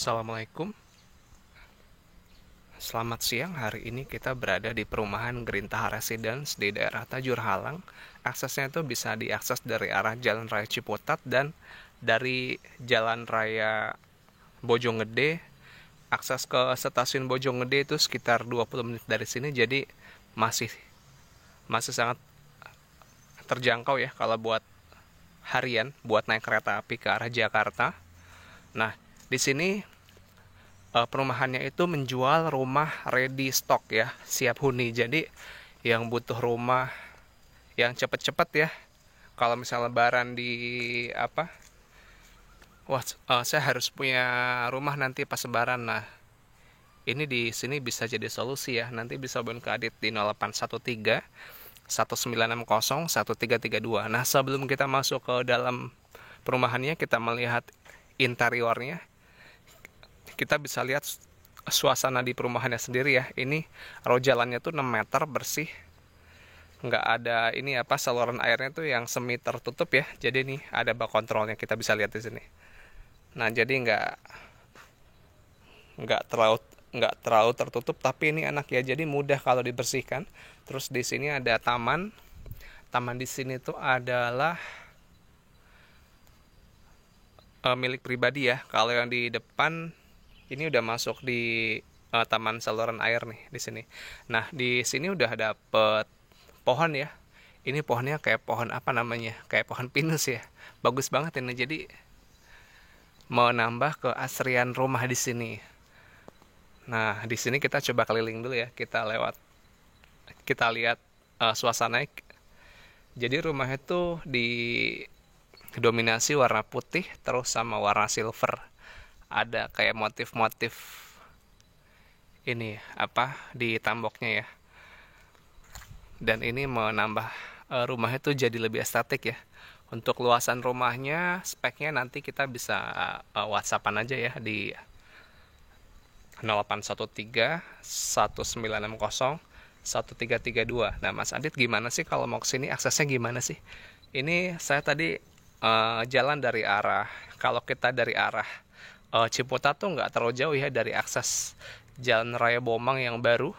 Assalamualaikum, selamat siang. Hari ini kita berada di perumahan Gerintaha Residence di daerah Tajur Halang. Aksesnya itu bisa diakses dari arah Jalan Raya Ciputat dan dari Jalan Raya Bojonggede. Akses ke stasiun Bojonggede itu sekitar 20 menit dari sini, jadi masih masih sangat terjangkau ya kalau buat harian, buat naik kereta api ke arah Jakarta. Nah, di sini perumahannya itu menjual rumah ready stock ya, siap huni. Jadi yang butuh rumah yang cepet-cepet ya, kalau misalnya lebaran di apa, wah, saya harus punya rumah nanti pas lebaran. Nah, ini di sini bisa jadi solusi ya. Nanti bisa hubungi ke Adit di 0813 1960 1332. Nah, sebelum kita masuk ke dalam perumahannya, kita melihat interiornya. Kita bisa lihat suasana di perumahannya sendiri ya. Ini row jalannya tuh 6 meter bersih, nggak ada ini apa, saluran airnya tuh yang semi tertutup ya. Jadi nih ada bak kontrolnya, kita bisa lihat di sini. Nah, jadi nggak terlalu nggak terlalu tertutup, tapi ini enak ya, jadi mudah kalau dibersihkan. Terus di sini ada taman di sini tuh adalah milik pribadi ya. Kalau yang di depan ini udah masuk di taman saluran air nih di sini. Nah, di sini udah dapet pohon ya. Ini pohonnya kayak pohon apa namanya? Kayak pohon pinus ya. Bagus banget ini. Jadi menambah keasrian rumah di sini. Nah, di sini kita coba keliling dulu ya. Kita lihat suasananya. Jadi rumah itu didominasi warna putih terus sama warna silver. Ada kayak motif-motif ini apa di temboknya ya. Dan ini menambah rumah itu jadi lebih estetik ya. Untuk luasan rumahnya, speknya nanti kita bisa WhatsAppan aja ya di 0813 1960 1332. Nah, Mas Adit gimana sih kalau mau kesini, aksesnya gimana sih? Ini saya tadi jalan dari arah, kalau kita dari arah Ciputat tuh nggak terlalu jauh ya dari akses Jalan Raya Bomang yang baru.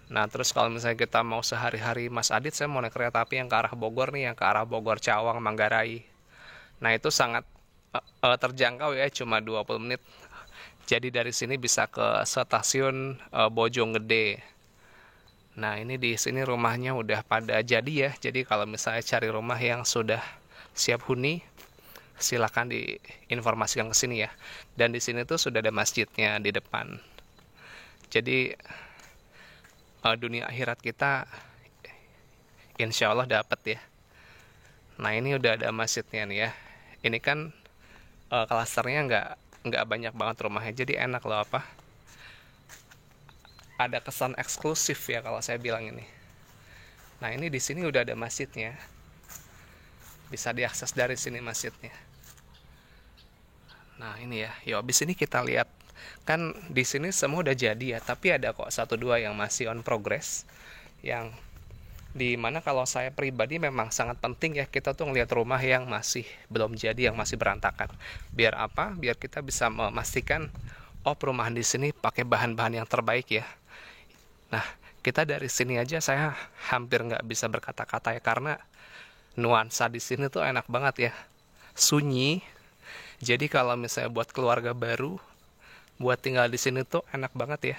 Nah, terus kalau misalnya kita mau sehari-hari, Mas Adit, saya mau naik kereta api yang ke arah Bogor nih, yang ke arah Bogor, Cawang, Manggarai. Nah, itu sangat terjangkau ya, cuma 20 menit. Jadi dari sini bisa ke stasiun Bojonggede. Nah, ini di sini rumahnya udah pada jadi ya. Jadi kalau misalnya cari rumah yang sudah siap huni, silakan diinformasikan ke sini ya. Dan di sini tuh sudah ada masjidnya di depan. Jadi dunia akhirat kita insya Allah dapat ya. Nah, ini udah ada masjidnya nih ya. Ini kan klasternya nggak banyak banget rumahnya, jadi enak loh apa. Ada kesan eksklusif ya kalau saya bilang ini. Nah, ini di sini udah ada masjidnya. Bisa diakses dari sini masjidnya. Nah, ini ya. Yuk, abis ini kita lihat. Kan di sini semua udah jadi ya, tapi ada kok satu dua yang masih on progress. Yang dimana kalau saya pribadi memang sangat penting ya kita tuh ngelihat rumah yang masih belum jadi, yang masih berantakan. Biar apa? Biar kita bisa memastikan, oh, perumahan di sini pakai bahan-bahan yang terbaik ya. Nah, kita dari sini aja saya hampir nggak bisa berkata-kata ya, karena nuansa di sini tuh enak banget ya. Sunyi. Jadi kalau misalnya buat keluarga baru, buat tinggal di sini tuh enak banget ya.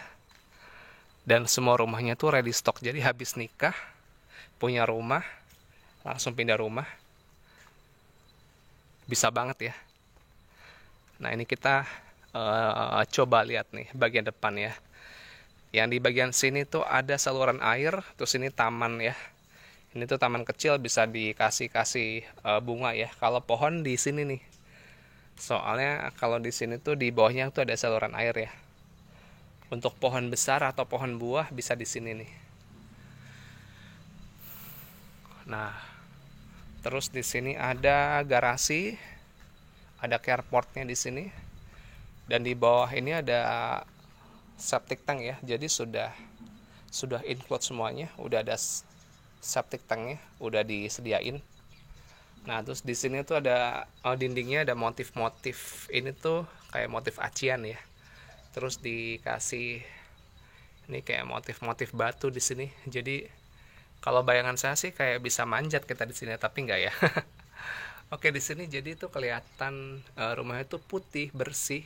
Dan semua rumahnya tuh ready stock. Jadi habis nikah, punya rumah, langsung pindah rumah. Bisa banget ya. Nah, ini kita coba lihat nih bagian depan ya. Yang di bagian sini tuh ada saluran air, terus ini taman ya. Ini tuh taman kecil, bisa dikasih bunga ya. Kalau pohon di sini nih. Soalnya kalau di sini tuh di bawahnya tuh ada saluran air ya. Untuk pohon besar atau pohon buah bisa di sini nih. Nah, terus di sini ada garasi, ada carportnya di sini. Dan di bawah ini ada septic tank ya. Jadi sudah include semuanya, udah ada septic tanknya, udah disediain. Nah, terus di sini tuh ada dindingnya ada motif-motif ini tuh kayak motif acian ya. Terus dikasih ini kayak motif-motif batu di sini. Jadi kalau bayangan saya sih kayak bisa manjat kita di sini, tapi enggak ya. Oke, di sini jadi itu kelihatan rumahnya itu putih, bersih.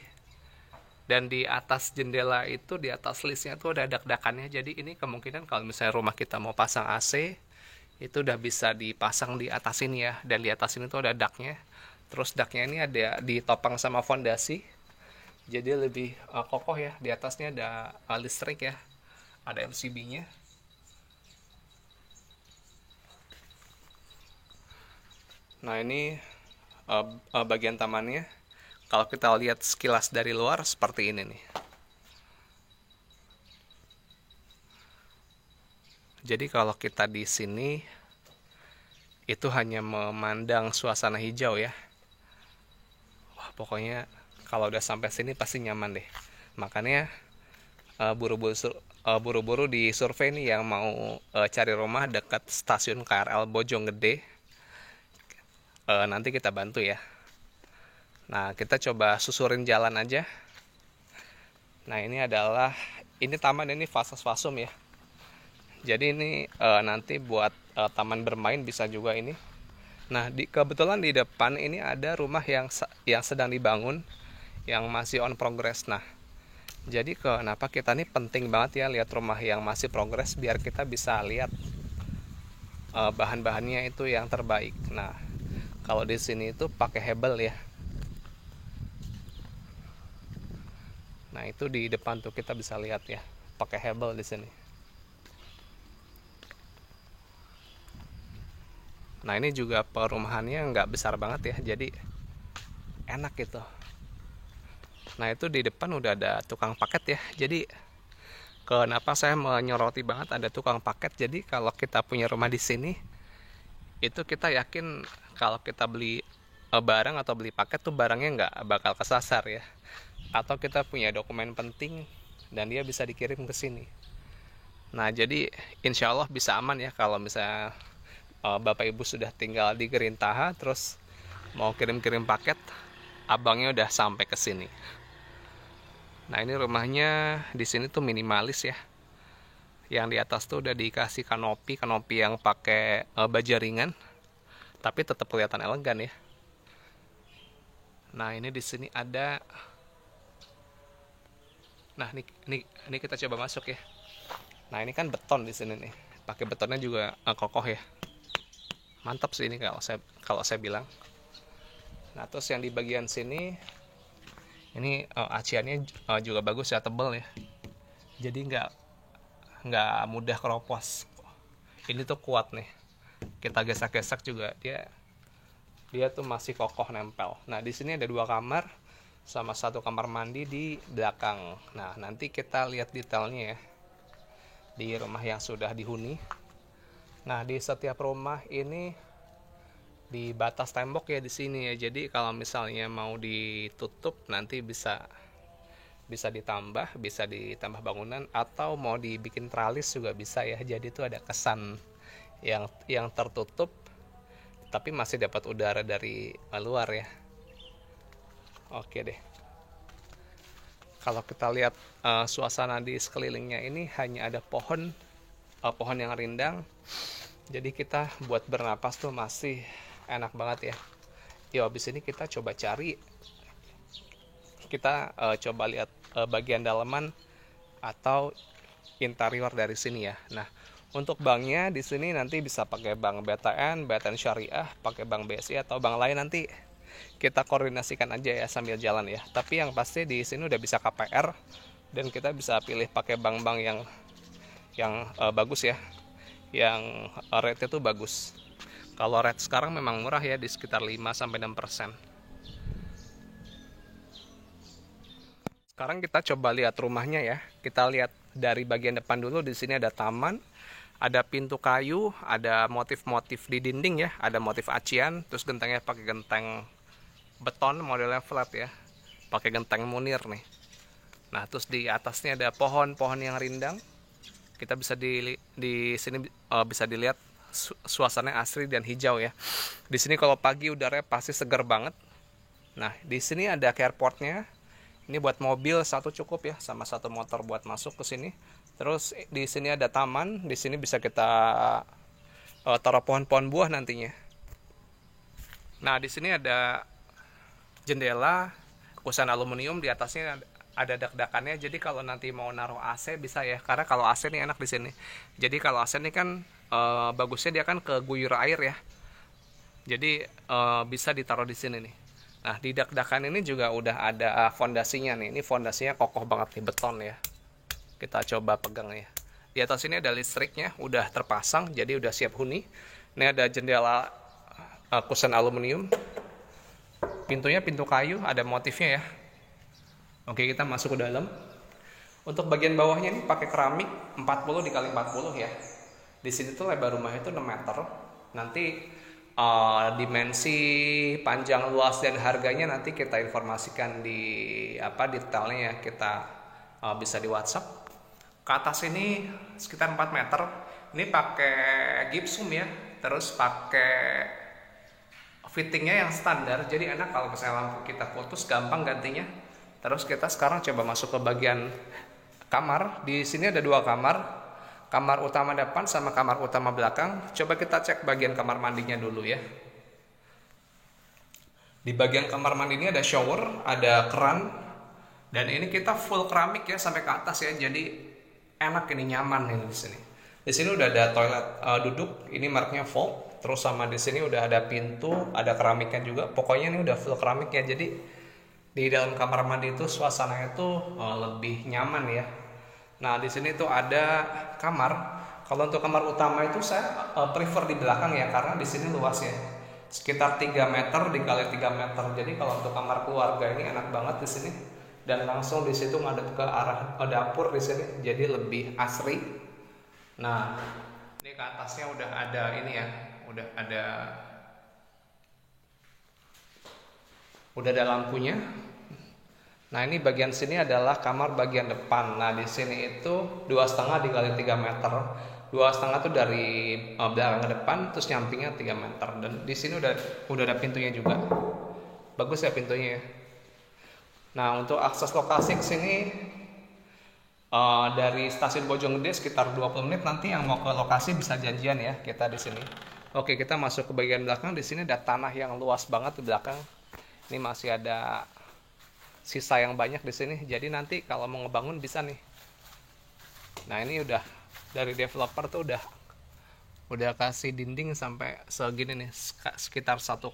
Dan di atas jendela itu, di atas listnya tuh ada dak-dakannya. Jadi ini kemungkinan kalau misalnya rumah kita mau pasang AC, itu udah bisa dipasang di atas ini ya. Dan di atas ini tuh ada daknya. Terus daknya ini ada ditopang sama fondasi. Jadi lebih kokoh ya. Di atasnya ada listrik ya. Ada MCB-nya. Nah, ini bagian tamannya. Kalau kita lihat sekilas dari luar seperti ini nih. Jadi kalau kita di sini itu hanya memandang suasana hijau ya. Wah, pokoknya kalau udah sampai sini pasti nyaman deh. Makanya buru-buru di survei nih yang mau cari rumah dekat stasiun KRL Bojonggede. Nanti kita bantu ya. Nah, kita coba susurin jalan aja. Nah, ini taman, ini fasum ya. Jadi ini nanti buat taman bermain bisa juga ini. Nah, kebetulan di depan ini ada rumah yang sedang dibangun, yang masih on progress. Nah, jadi kenapa kita nih penting banget ya lihat rumah yang masih progress biar kita bisa lihat bahan-bahannya itu yang terbaik. Nah, kalau di sini itu pakai hebel ya. Nah, itu di depan tuh kita bisa lihat ya, pakai hebel di sini. Nah, ini juga perumahannya nggak besar banget ya, jadi enak gitu. Nah, itu di depan udah ada tukang paket ya. Jadi kenapa saya menyoroti banget ada tukang paket? Jadi kalau kita punya rumah di sini, itu kita yakin kalau kita beli barang atau beli paket tuh barangnya nggak bakal kesasar ya. Atau kita punya dokumen penting dan dia bisa dikirim ke sini. Nah, jadi insya Allah bisa aman ya kalau misalnya Bapak Ibu sudah tinggal di Gerintaha terus mau kirim-kirim paket, abangnya udah sampai ke sini. Nah, ini rumahnya di sini tuh minimalis ya. Yang di atas tuh udah dikasih kanopi yang pakai baja ringan, tapi tetap kelihatan elegan ya. Nah, ini di sini ada. Nah, ini kita coba masuk ya. Nah, ini kan beton di sini nih. Pakai betonnya juga kokoh ya. Mantap sih ini kalau saya bilang. Nah, terus yang di bagian sini ini aciannya juga bagus ya, tebal ya. Jadi nggak mudah keropos. Ini tuh kuat nih. Kita gesak-gesak juga dia tuh masih kokoh nempel. Nah, di sini ada 2 kamar sama 1 kamar mandi di belakang. Nah, nanti kita lihat detailnya ya di rumah yang sudah dihuni. Nah, di setiap rumah ini di batas tembok ya di sini ya. Jadi kalau misalnya mau ditutup nanti bisa ditambah bangunan atau mau dibikin tralis juga bisa ya. Jadi itu ada kesan yang tertutup tapi masih dapat udara dari luar ya. Oke deh. Kalau kita lihat suasana di sekelilingnya ini hanya ada pohon yang rindang. Jadi kita buat bernapas tuh masih enak banget ya. Yuk, habis ini kita coba coba lihat bagian dalaman atau interior dari sini ya. Nah, untuk banknya di sini nanti bisa pakai bank BTN Syariah, pakai bank BSI atau bank lain, nanti kita koordinasikan aja ya sambil jalan ya. Tapi yang pasti di sini udah bisa KPR dan kita bisa pilih pakai bank-bank yang bagus ya. Yang rate-nya tuh bagus. Kalau rate sekarang memang murah ya, di sekitar 5-6%. Sekarang kita coba lihat rumahnya ya. Kita lihat dari bagian depan dulu. Di sini ada taman, ada pintu kayu, ada motif-motif di dinding ya, ada motif acian, terus gentengnya pakai genteng beton modelnya flat ya, pakai genteng Munir nih. Nah, terus di atasnya ada pohon yang rindang. Kita bisa di sini bisa dilihat suasananya asri dan hijau ya. Di sini kalau pagi udaranya pasti segar banget. Nah, di sini ada carportnya. Ini buat mobil satu cukup ya, sama satu motor buat masuk ke sini. Terus di sini ada taman. Di sini bisa kita taruh pohon-pohon buah nantinya. Nah, di sini ada jendela kusen aluminium, di atasnya ada dak-dakannya. Jadi kalau nanti mau naruh AC bisa ya, karena kalau AC ini enak di sini. Jadi kalau AC ini kan bagusnya dia kan keguyur air ya. Jadi bisa ditaruh di sini nih. Nah, di dak-dakan ini juga udah ada fondasinya nih. Ini fondasinya kokoh banget nih, beton ya. Kita coba pegang ya. Di atas ini ada listriknya, udah terpasang, jadi udah siap huni. Ini ada jendela kusen aluminium. Pintunya pintu kayu, ada motifnya ya. Oke, kita masuk ke dalam. Untuk bagian bawahnya ini pakai keramik 40 x 40 ya. Di sini tuh lebar rumahnya itu 6 meter. Nanti dimensi panjang, luas, dan harganya nanti kita informasikan di detailnya ya, kita bisa di WhatsApp. Ke atas ini sekitar 4 meter. Ini pakai gipsum ya, terus pakai fittingnya yang standar, jadi enak kalau misalnya lampu kita putus gampang gantinya. Terus kita sekarang coba masuk ke bagian kamar. Di sini ada 2 kamar. Kamar utama depan sama kamar utama belakang. Coba kita cek bagian kamar mandinya dulu ya. Di bagian kamar mandi ini ada shower, ada keran, dan ini kita full keramik ya sampai ke atas ya. Jadi enak, ini nyaman ini di sini. Di sini udah ada toilet duduk, ini mereknya Volt. Terus sama di sini udah ada pintu, ada keramiknya juga. Pokoknya ini udah full keramik ya. Jadi di dalam kamar mandi itu suasananya tuh lebih nyaman ya. Nah, di sini tuh ada kamar. Kalau untuk kamar utama itu saya prefer di belakang ya, karena di sini luas ya. Sekitar 3 meter dikali 3 meter. Jadi kalau untuk kamar keluarga ini enak banget di sini. Dan langsung di situ ngadep ke arah dapur di sini. Jadi lebih asri. Nah, ini ke atasnya udah ada ini ya. Udah ada lampunya. Nah, ini bagian sini adalah kamar bagian depan. Nah, di sini itu 2,5 dikali 3 meter. 2,5 tuh dari belakang ke depan, terus nyampingnya 3 meter. Dan di sini udah ada pintunya juga. Bagus ya pintunya ya. Nah, untuk akses lokasi ke sini dari stasiun Bojonggede sekitar 20 menit. Nanti yang mau ke lokasi bisa janjian ya kita di sini. Oke, kita masuk ke bagian belakang. Di sini ada tanah yang luas banget di belakang. Ini masih ada sisa yang banyak di sini. Jadi nanti kalau mau ngebangun bisa nih. Nah, ini udah dari developer tuh udah kasih dinding sampai segini nih, sekitar 1,7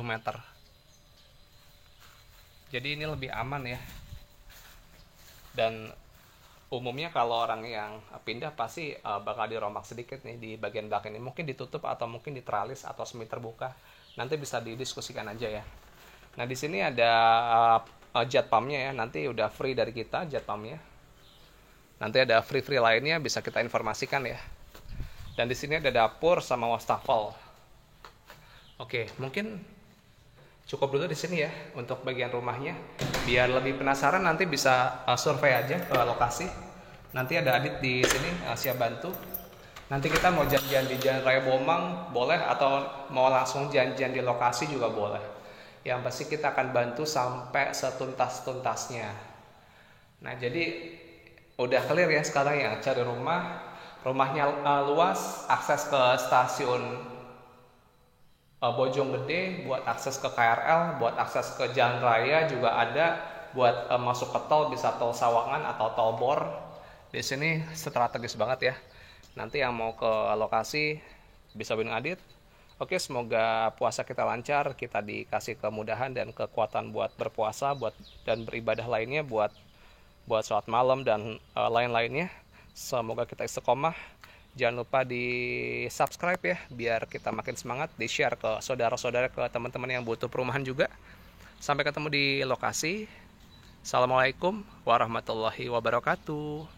meter. Jadi ini lebih aman ya. Dan umumnya kalau orang yang pindah pasti bakal dirombak sedikit nih di bagian belakang ini. Mungkin ditutup atau mungkin diteralis atau semi terbuka. Nanti bisa didiskusikan aja ya. Nah, di sini ada jet pumpnya ya. Nanti udah free dari kita jet pumpnya. Nanti ada free lainnya bisa kita informasikan ya. Dan di sini ada dapur sama wastafel. Oke, mungkin cukup dulu di sini ya untuk bagian rumahnya. Biar lebih penasaran nanti bisa survei aja ke lokasi. Nanti ada Adit di sini siap bantu. Nanti kita mau janjian di Jalan Raya Bomang boleh, atau mau langsung janjian di lokasi juga boleh. Yang pasti kita akan bantu sampai setuntas-tuntasnya. Nah, jadi udah clear ya sekarang ya, cari rumahnya luas, akses ke stasiun Bojonggede, buat akses ke KRL, buat akses ke jalan raya juga ada, buat masuk ke tol bisa tol Sawangan atau tol Bor. Di sini strategis banget ya. Nanti yang mau ke lokasi bisa hubungin Adit. Oke, semoga puasa kita lancar, kita dikasih kemudahan dan kekuatan buat berpuasa, dan beribadah lainnya, buat sholat malam dan lain-lainnya. Semoga kita istiqomah. Jangan lupa di subscribe ya, biar kita makin semangat, di share ke saudara-saudara, ke teman-teman yang butuh perumahan juga. Sampai ketemu di lokasi. Assalamualaikum warahmatullahi wabarakatuh.